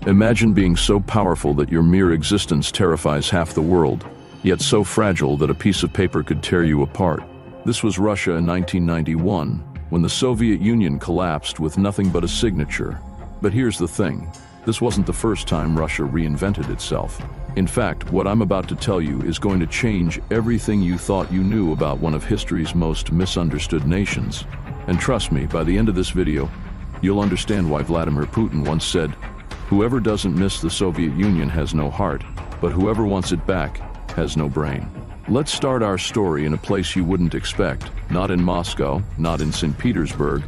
Imagine being so powerful that your mere existence terrifies half the world, yet so fragile that a piece of paper could tear you apart. This was Russia in 1991, when the Soviet Union collapsed with nothing but a signature. But here's the thing, this wasn't the first time Russia reinvented itself. In fact, what I'm about to tell you is going to change everything you thought you knew about one of history's most misunderstood nations. And trust me, by the end of this video, you'll understand why Vladimir Putin once said, "Whoever doesn't miss the Soviet Union has no heart, but whoever wants it back has no brain." Let's start our story in a place you wouldn't expect, not in Moscow, not in St. Petersburg,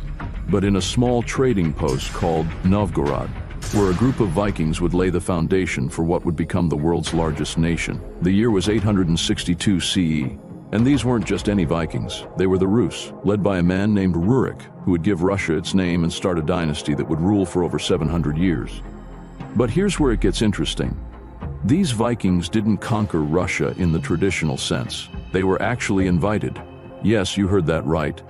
but in a small trading post called Novgorod, where a group of Vikings would lay the foundation for what would become the world's largest nation. The year was 862 CE, and these weren't just any Vikings, they were the Rus, led by a man named Rurik, who would give Russia its name and start a dynasty that would rule for over 700 years. But here's where it gets interesting. These Vikings didn't conquer Russia in the traditional sense. They were actually invited. Yes, you heard that right.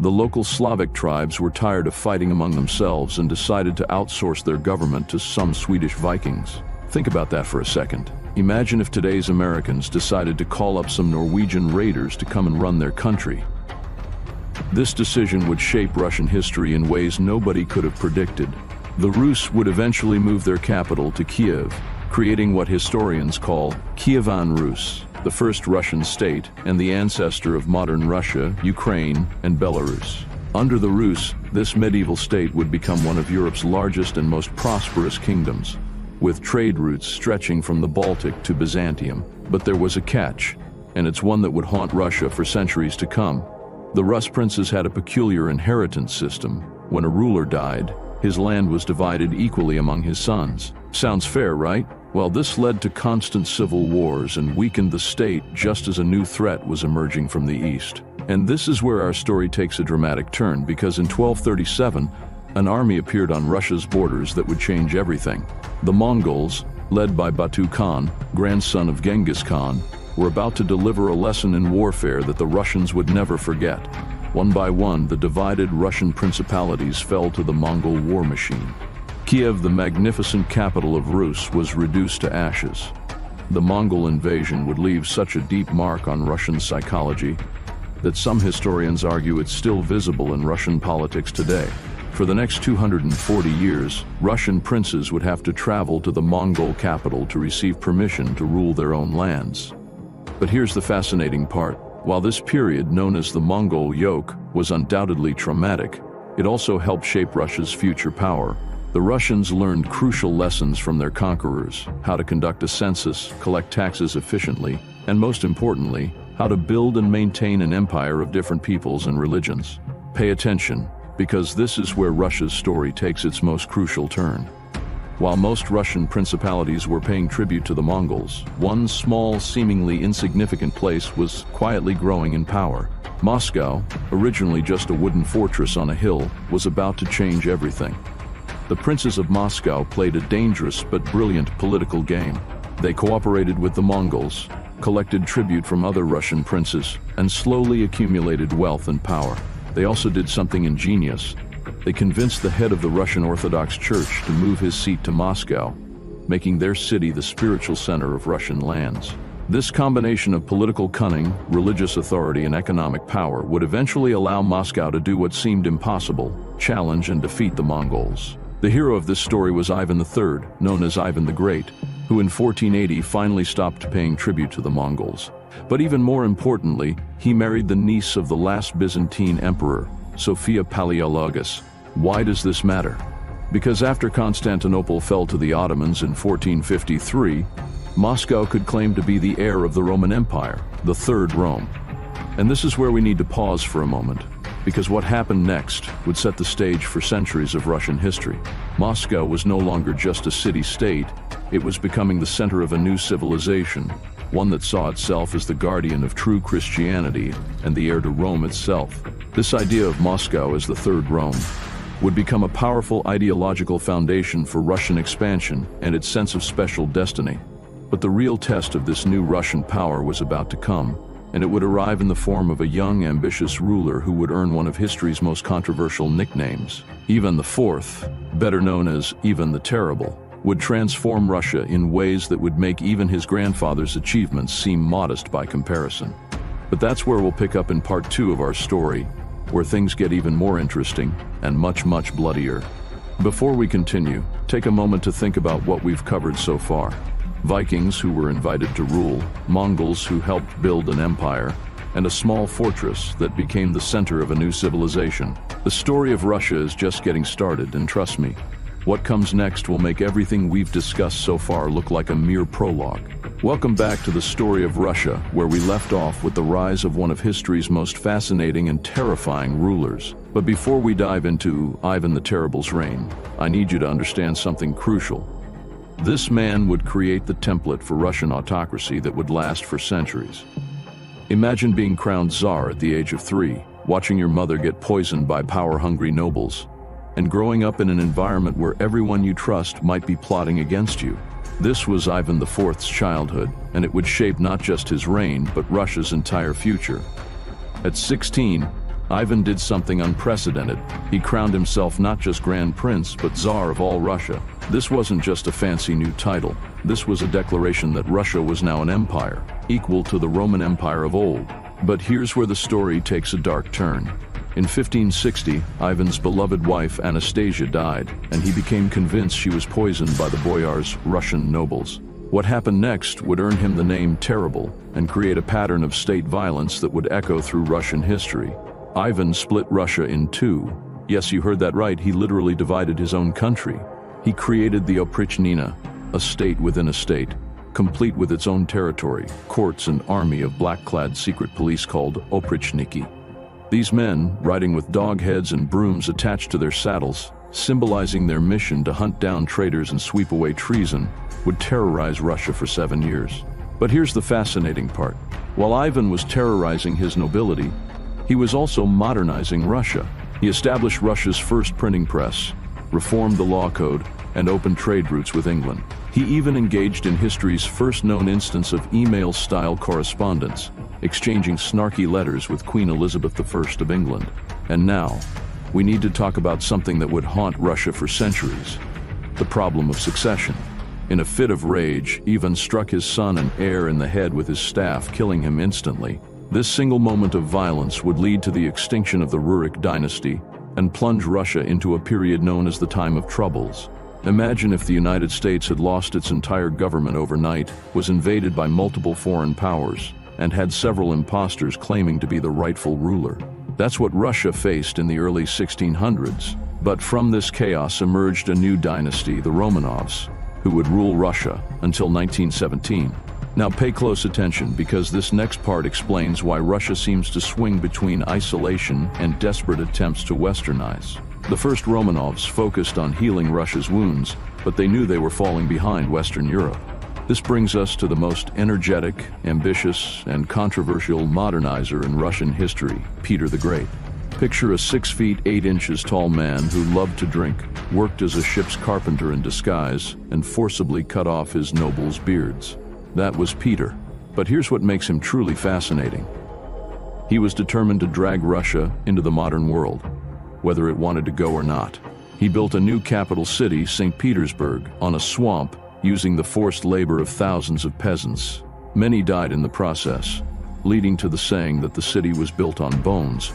The local Slavic tribes were tired of fighting among themselves and decided to outsource their government to some Swedish Vikings. Think about that for a second. Imagine if today's Americans decided to call up some Norwegian raiders to come and run their country. This decision would shape Russian history in ways nobody could have predicted. The Rus would eventually move their capital to Kiev, creating what historians call Kievan Rus, the first Russian state and the ancestor of modern Russia, Ukraine, and Belarus. Under the Rus, this medieval state would become one of Europe's largest and most prosperous kingdoms, with trade routes stretching from the Baltic to Byzantium. But there was a catch, and it's one that would haunt Russia for centuries to come. The Rus princes had a peculiar inheritance system. When a ruler died, his land was divided equally among his sons. Sounds fair, right? Well, this led to constant civil wars and weakened the state just as a new threat was emerging from the east. And this is where our story takes a dramatic turn, because in 1237, an army appeared on Russia's borders that would change everything. The Mongols, led by Batu Khan, grandson of Genghis Khan, were about to deliver a lesson in warfare that the Russians would never forget. One by one, the divided Russian principalities fell to the Mongol war machine. Kiev, the magnificent capital of Rus, was reduced to ashes. The Mongol invasion would leave such a deep mark on Russian psychology that some historians argue it's still visible in Russian politics today. For the next 240 years, Russian princes would have to travel to the Mongol capital to receive permission to rule their own lands. But here's the fascinating part. While this period, known as the Mongol yoke, was undoubtedly traumatic, it also helped shape Russia's future power. The Russians learned crucial lessons from their conquerors: how to conduct a census, collect taxes efficiently, and most importantly, how to build and maintain an empire of different peoples and religions. Pay attention, because this is where Russia's story takes its most crucial turn. While most Russian principalities were paying tribute to the Mongols, one small, seemingly insignificant place was quietly growing in power. Moscow, originally just a wooden fortress on a hill, was about to change everything. The princes of Moscow played a dangerous but brilliant political game. They cooperated with the Mongols, collected tribute from other Russian princes, and slowly accumulated wealth and power. They also did something ingenious. They convinced the head of the Russian Orthodox Church to move his seat to Moscow, making their city the spiritual center of Russian lands. This combination of political cunning, religious authority, and economic power would eventually allow Moscow to do what seemed impossible: challenge and defeat the Mongols. The hero of this story was Ivan III, known as Ivan the Great, who in 1480 finally stopped paying tribute to the Mongols. But even more importantly, he married the niece of the last Byzantine emperor, Sophia Palaeologus. Why does this matter? Because after Constantinople fell to the Ottomans in 1453, Moscow could claim to be the heir of the Roman Empire, the Third Rome. And this is where we need to pause for a moment, because what happened next would set the stage for centuries of Russian history. Moscow was no longer just a city-state, it was becoming the center of a new civilization, one that saw itself as the guardian of true Christianity and the heir to Rome itself. This idea of Moscow as the Third Rome would become a powerful ideological foundation for Russian expansion and its sense of special destiny. But the real test of this new Russian power was about to come, and it would arrive in the form of a young, ambitious ruler who would earn one of history's most controversial nicknames. Ivan IV, better known as Ivan the Terrible, would transform Russia in ways that would make even his grandfather's achievements seem modest by comparison. But that's where we'll pick up in part 2 of our story, where things get even more interesting and much bloodier. Before we continue, take a moment to think about what we've covered so far. Vikings who were invited to rule, Mongols who helped build an empire, and a small fortress that became the center of a new civilization. The story of Russia is just getting started, and trust me, what comes next will make everything we've discussed so far look like a mere prologue. Welcome back to the story of Russia, where we left off with the rise of one of history's most fascinating and terrifying rulers. But before we dive into Ivan the Terrible's reign, I need you to understand something crucial. This man would create the template for Russian autocracy that would last for centuries. Imagine being crowned Tsar at the age of 3, watching your mother get poisoned by power-hungry nobles, and growing up in an environment where everyone you trust might be plotting against you. This was Ivan IV's childhood, and it would shape not just his reign, but Russia's entire future. At 16, Ivan did something unprecedented. He crowned himself not just Grand Prince, but Tsar of all Russia. This wasn't just a fancy new title. This was a declaration that Russia was now an empire, equal to the Roman Empire of old. But here's where the story takes a dark turn. In 1560, Ivan's beloved wife Anastasia died, and he became convinced she was poisoned by the boyars, Russian nobles. What happened next would earn him the name Terrible and create a pattern of state violence that would echo through Russian history. Ivan split Russia in two. Yes, you heard that right, he literally divided his own country. He created the Oprichnina, a state within a state, complete with its own territory, courts, and army of black-clad secret police called Oprichniki. These men, riding with dog heads and brooms attached to their saddles, symbolizing their mission to hunt down traitors and sweep away treason, would terrorize Russia for 7 years. But here's the fascinating part. While Ivan was terrorizing his nobility, he was also modernizing Russia. He established Russia's first printing press, reformed the law code, and opened trade routes with England. He even engaged in history's first known instance of email-style correspondence, exchanging snarky letters with Queen Elizabeth I of England. And now, we need to talk about something that would haunt Russia for centuries: the problem of succession. In a fit of rage, Ivan struck his son and heir in the head with his staff, killing him instantly. This single moment of violence would lead to the extinction of the Romanov Dynasty and plunge Russia into a period known as the Time of Troubles. Imagine if the United States had lost its entire government overnight, was invaded by multiple foreign powers, and had several imposters claiming to be the rightful ruler. That's what Russia faced in the early 1600s. But from this chaos emerged a new dynasty, the Romanovs, who would rule Russia until 1917. Now pay close attention, because this next part explains why Russia seems to swing between isolation and desperate attempts to westernize. The first Romanovs focused on healing Russia's wounds, but they knew they were falling behind Western Europe. This brings us to the most energetic, ambitious, and controversial modernizer in Russian history, Peter the Great. Picture a 6 feet 8 inches tall man who loved to drink, worked as a ship's carpenter in disguise, and forcibly cut off his nobles' beards. That was Peter. But here's what makes him truly fascinating. He was determined to drag Russia into the modern world, whether it wanted to go or not. He built a new capital city, St. Petersburg, on a swamp, using the forced labor of thousands of peasants. Many died in the process, leading to the saying that the city was built on bones.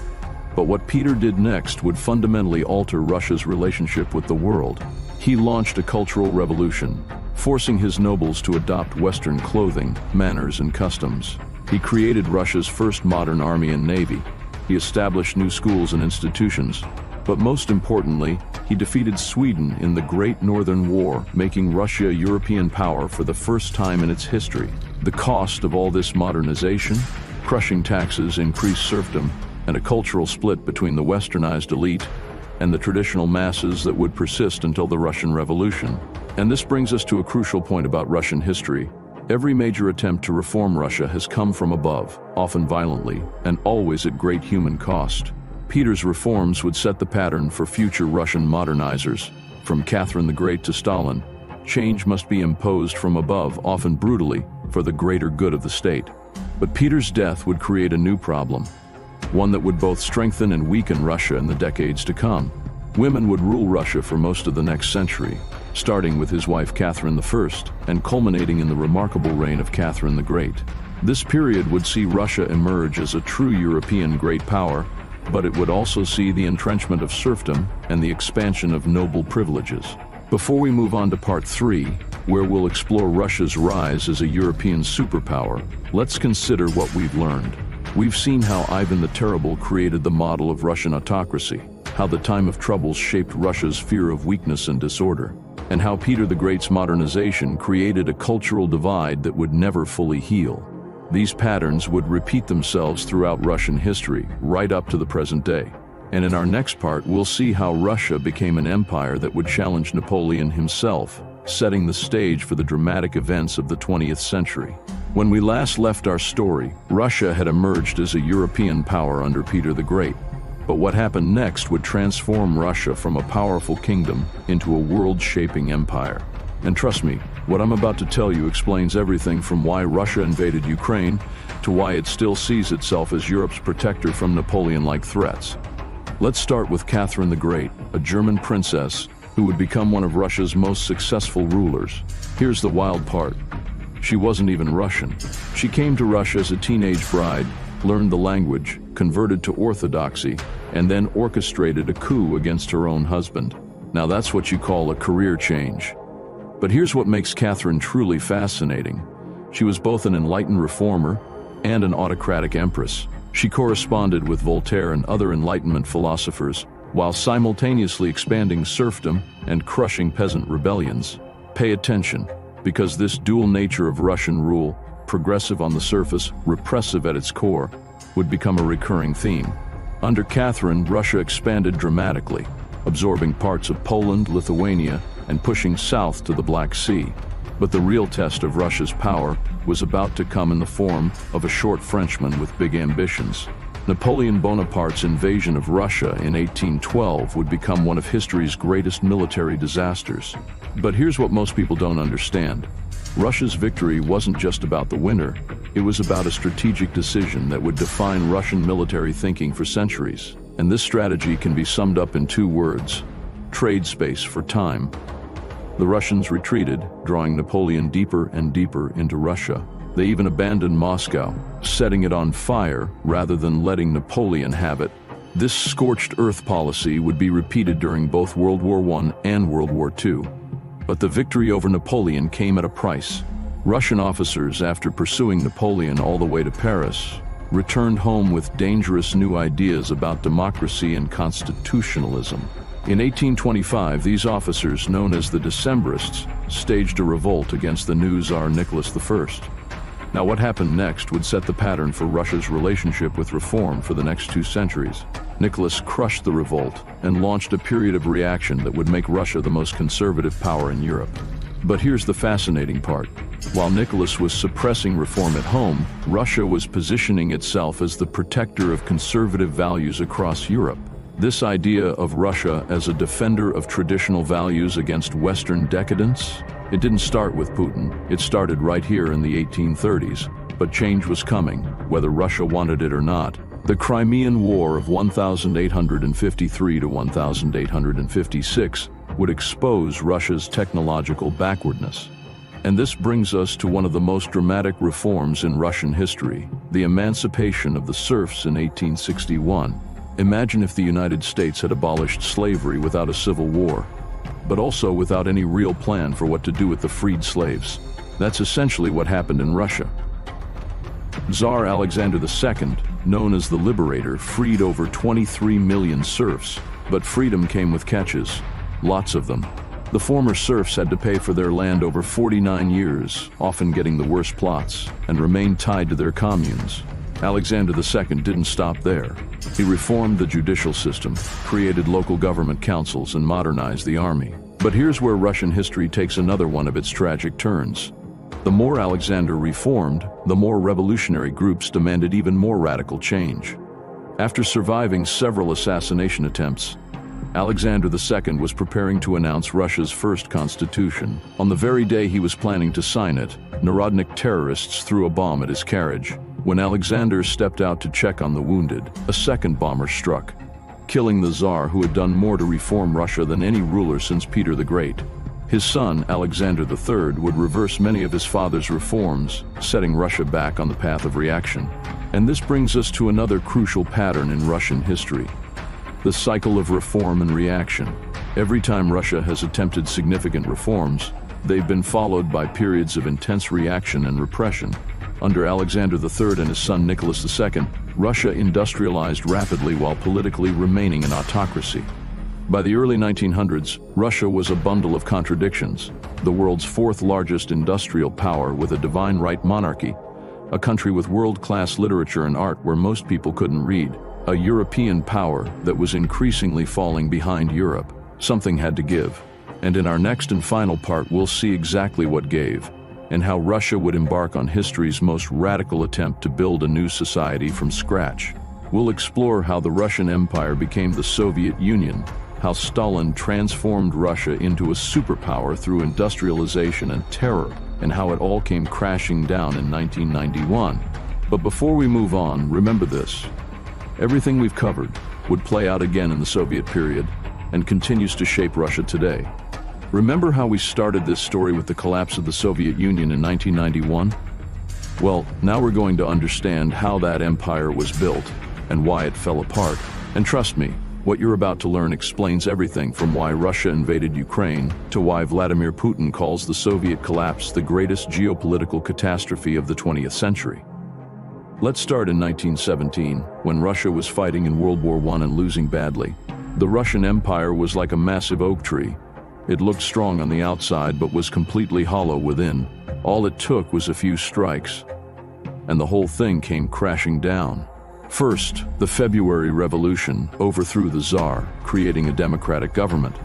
But what Peter did next would fundamentally alter Russia's relationship with the world. He launched a cultural revolution, forcing his nobles to adopt Western clothing, manners, and customs. He created Russia's first modern army and navy. He established new schools and institutions. But most importantly, he defeated Sweden in the Great Northern War, making Russia a European power for the first time in its history. The cost of all this modernization? Crushing taxes, increased serfdom, and a cultural split between the westernized elite and the traditional masses that would persist until the Russian Revolution. And this brings us to a crucial point about Russian history. Every major attempt to reform Russia has come from above, often violently, and always at great human cost. Peter's reforms would set the pattern for future Russian modernizers. From Catherine the Great to Stalin, change must be imposed from above, often brutally, for the greater good of the state. But Peter's death would create a new problem, one that would both strengthen and weaken Russia in the decades to come. Women would rule Russia for most of the next century. starting with his wife Catherine I and culminating in the remarkable reign of Catherine the Great. This period would see Russia emerge as a true European great power, but it would also see the entrenchment of serfdom and the expansion of noble privileges. Before we move on to part 3, where we'll explore Russia's rise as a European superpower, let's consider what we've learned. We've seen how Ivan the Terrible created the model of Russian autocracy, how the time of troubles shaped Russia's fear of weakness and disorder, and how Peter the Great's modernization created a cultural divide that would never fully heal. These patterns would repeat themselves throughout Russian history, right up to the present day. And in our next part, we'll see how Russia became an empire that would challenge Napoleon himself, setting the stage for the dramatic events of the 20th century. When we last left our story, Russia had emerged as a European power under Peter the Great. But what happened next would transform Russia from a powerful kingdom into a world-shaping empire. And trust me, what I'm about to tell you explains everything from why Russia invaded Ukraine to why it still sees itself as Europe's protector from Napoleon-like threats. Let's start with Catherine the Great, a German princess who would become one of Russia's most successful rulers. Here's the wild part. She wasn't even Russian. She came to Russia as a teenage bride, learned the language, converted to Orthodoxy, and then orchestrated a coup against her own husband. Now that's what you call a career change. But here's what makes Catherine truly fascinating. She was both an enlightened reformer and an autocratic empress. She corresponded with Voltaire and other Enlightenment philosophers, while simultaneously expanding serfdom and crushing peasant rebellions. Pay attention, because this dual nature of Russian rule, progressive on the surface, repressive at its core, would become a recurring theme. Under Catherine, Russia expanded dramatically, absorbing parts of Poland, Lithuania, and pushing south to the Black Sea. But the real test of Russia's power was about to come in the form of a short Frenchman with big ambitions. Napoleon Bonaparte's invasion of Russia in 1812 would become one of history's greatest military disasters. But here's what most people don't understand. Russia's victory wasn't just about the winner, it was about a strategic decision that would define Russian military thinking for centuries. And this strategy can be summed up in 2 words: trade space for time. The Russians retreated, drawing Napoleon deeper and deeper into Russia. They even abandoned Moscow, setting it on fire rather than letting Napoleon have it. This scorched earth policy would be repeated during both World War I and World War II. But the victory over Napoleon came at a price. Russian officers, after pursuing Napoleon all the way to Paris, returned home with dangerous new ideas about democracy and constitutionalism. In 1825, these officers, known as the Decembrists, staged a revolt against the new Tsar Nicholas I. Now, what happened next would set the pattern for Russia's relationship with reform for the next 2 centuries. Nicholas crushed the revolt and launched a period of reaction that would make Russia the most conservative power in Europe. But here's the fascinating part. While Nicholas was suppressing reform at home, Russia was positioning itself as the protector of conservative values across Europe. This idea of Russia as a defender of traditional values against Western decadence? It didn't start with Putin. It started right here in the 1830s. But change was coming, whether Russia wanted it or not. The Crimean War of 1853 to 1856 would expose Russia's technological backwardness. And this brings us to one of the most dramatic reforms in Russian history, the emancipation of the serfs in 1861. Imagine if the United States had abolished slavery without a civil war, but also without any real plan for what to do with the freed slaves. That's essentially what happened in Russia. Tsar Alexander II, known as the Liberator, freed over 23 million serfs, but freedom came with catches, lots of them. The former serfs had to pay for their land over 49 years, often getting the worst plots, and remained tied to their communes. Alexander II didn't stop there. He reformed the judicial system, created local government councils, and modernized the army. But here's where Russian history takes another one of its tragic turns. The more Alexander reformed, the more revolutionary groups demanded even more radical change. After surviving several assassination attempts, Alexander II was preparing to announce Russia's first constitution. On the very day he was planning to sign it, Narodnik terrorists threw a bomb at his carriage. When Alexander stepped out to check on the wounded, a second bomber struck, killing the Tsar, who had done more to reform Russia than any ruler since Peter the Great. His son, Alexander III, would reverse many of his father's reforms, setting Russia back on the path of reaction. And this brings us to another crucial pattern in Russian history: the cycle of reform and reaction. Every time Russia has attempted significant reforms, they've been followed by periods of intense reaction and repression. Under Alexander III and his son Nicholas II, Russia industrialized rapidly while politically remaining an autocracy. By the early 1900s, Russia was a bundle of contradictions: the world's fourth largest industrial power with a divine right monarchy, a country with world-class literature and art where most people couldn't read, a European power that was increasingly falling behind Europe. Something had to give. And in our next and final part, we'll see exactly what gave, and how Russia would embark on history's most radical attempt to build a new society from scratch. We'll explore how the Russian Empire became the Soviet Union, how Stalin transformed Russia into a superpower through industrialization and terror, and how it all came crashing down in 1991. But before we move on, remember this: everything we've covered would play out again in the Soviet period and continues to shape Russia today. Remember how we started this story with the collapse of the Soviet Union in 1991? Well, now we're going to understand how that empire was built and why it fell apart. And trust me, what you're about to learn explains everything from why Russia invaded Ukraine to why Vladimir Putin calls the Soviet collapse the greatest geopolitical catastrophe of the 20th century. Let's start in 1917, when Russia was fighting in World War I and losing badly. The Russian Empire was like a massive oak tree. It looked strong on the outside but was completely hollow within. All it took was a few strikes, and the whole thing came crashing down. First, the February Revolution overthrew the Tsar, creating a democratic government.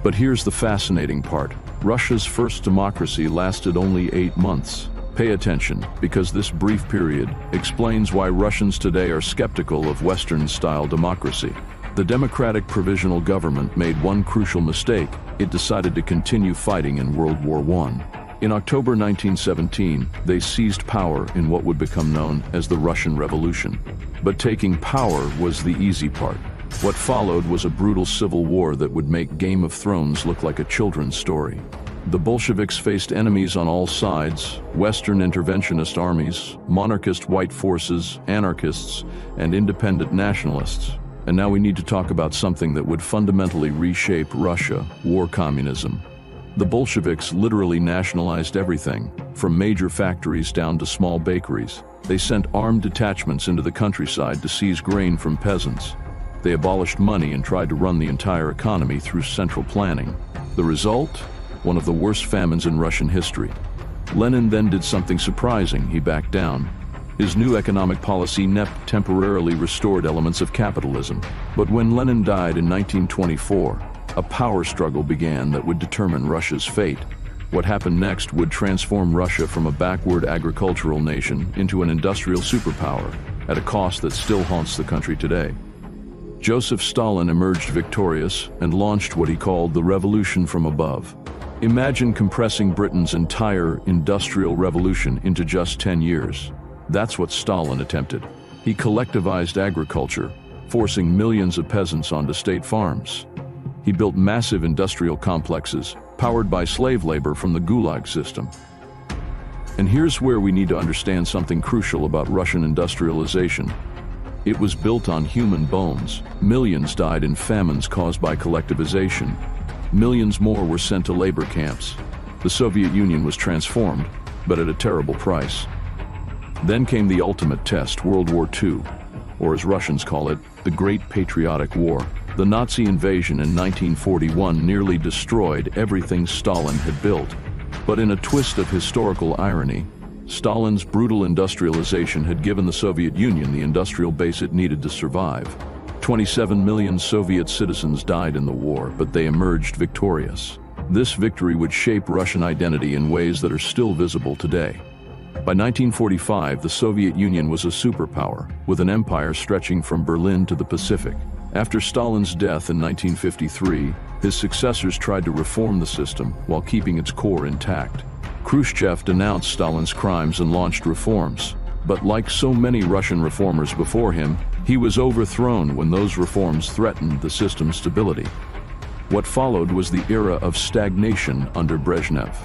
But here's the fascinating part: Russia's first democracy lasted only 8 months. Pay attention, because this brief period explains why Russians today are skeptical of Western-style democracy. The Democratic Provisional Government made one crucial mistake: it decided to continue fighting in World War I. In October 1917, they seized power in what would become known as the Russian Revolution. But taking power was the easy part. What followed was a brutal civil war that would make Game of Thrones look like a children's story. The Bolsheviks faced enemies on all sides: Western interventionist armies, monarchist white forces, anarchists, and independent nationalists. And now we need to talk about something that would fundamentally reshape Russia: war communism. The Bolsheviks literally nationalized everything, from major factories down to small bakeries. They sent armed detachments into the countryside to seize grain from peasants. They abolished money and tried to run the entire economy through central planning. The result? One of the worst famines in Russian history. Lenin then did something surprising: he backed down. His new economic policy temporarily restored elements of capitalism. But when Lenin died in 1924, a power struggle began that would determine Russia's fate. What happened next would transform Russia from a backward agricultural nation into an industrial superpower, at a cost that still haunts the country today. Joseph Stalin emerged victorious and launched what he called the revolution from above. Imagine compressing Britain's entire industrial revolution into just 10 years. That's what Stalin attempted. He collectivized agriculture, forcing millions of peasants onto state farms. He built massive industrial complexes, powered by slave labor from the Gulag system. And here's where we need to understand something crucial about Russian industrialization. It was built on human bones. Millions died in famines caused by collectivization. Millions more were sent to labor camps. The Soviet Union was transformed, but at a terrible price. Then came the ultimate test, World War II, or as Russians call it, the Great Patriotic War. The Nazi invasion in 1941 nearly destroyed everything Stalin had built. But in a twist of historical irony, Stalin's brutal industrialization had given the Soviet Union the industrial base it needed to survive. 27 million Soviet citizens died in the war, but they emerged victorious. This victory would shape Russian identity in ways that are still visible today. By 1945, the Soviet Union was a superpower, with an empire stretching from Berlin to the Pacific. After Stalin's death in 1953, his successors tried to reform the system while keeping its core intact. Khrushchev denounced Stalin's crimes and launched reforms. But like so many Russian reformers before him, he was overthrown when those reforms threatened the system's stability. What followed was the era of stagnation under Brezhnev.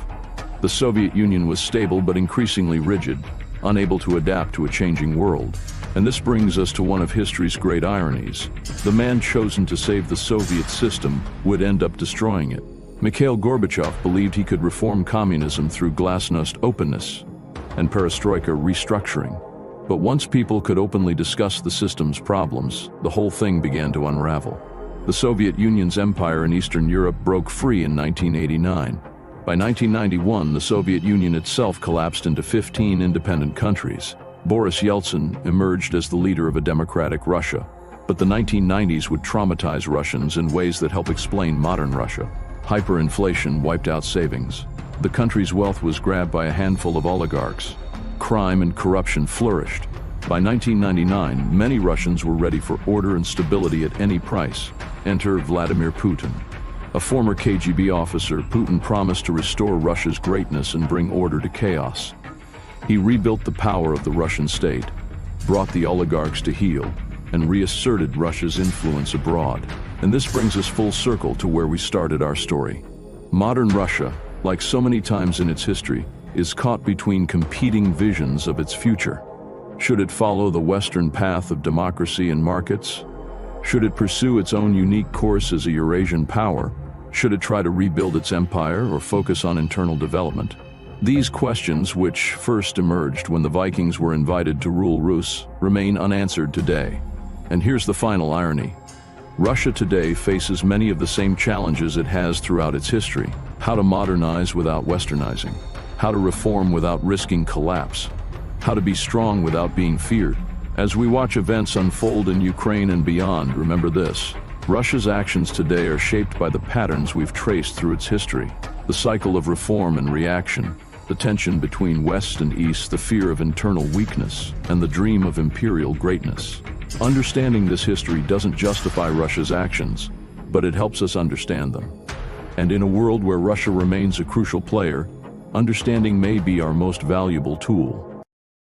The Soviet Union was stable but increasingly rigid, unable to adapt to a changing world. And this brings us to one of history's great ironies. The man chosen to save the Soviet system would end up destroying it. Mikhail Gorbachev believed he could reform communism through glasnost openness and perestroika restructuring. But once people could openly discuss the system's problems, the whole thing began to unravel. The Soviet Union's empire in Eastern Europe broke free in 1989. By 1991, the Soviet Union itself collapsed into 15 independent countries. Boris Yeltsin emerged as the leader of a democratic Russia. But the 1990s would traumatize Russians in ways that help explain modern Russia. Hyperinflation wiped out savings. The country's wealth was grabbed by a handful of oligarchs. Crime and corruption flourished. By 1999, many Russians were ready for order and stability at any price. Enter Vladimir Putin. A former KGB officer, Putin promised to restore Russia's greatness and bring order to chaos. He rebuilt the power of the Russian state, brought the oligarchs to heel, and reasserted Russia's influence abroad. And this brings us full circle to where we started our story. Modern Russia, like so many times in its history, is caught between competing visions of its future. Should it follow the Western path of democracy and markets? Should it pursue its own unique course as a Eurasian power? Should it try to rebuild its empire or focus on internal development? These questions, which first emerged when the Vikings were invited to rule Rus, remain unanswered today. And here's the final irony. Russia today faces many of the same challenges it has throughout its history. How to modernize without westernizing. How to reform without risking collapse. How to be strong without being feared. As we watch events unfold in Ukraine and beyond, remember this. Russia's actions today are shaped by the patterns we've traced through its history. The cycle of reform and reaction, the tension between West and East, the fear of internal weakness, and the dream of imperial greatness. Understanding this history doesn't justify Russia's actions, but it helps us understand them. And in a world where Russia remains a crucial player, understanding may be our most valuable tool.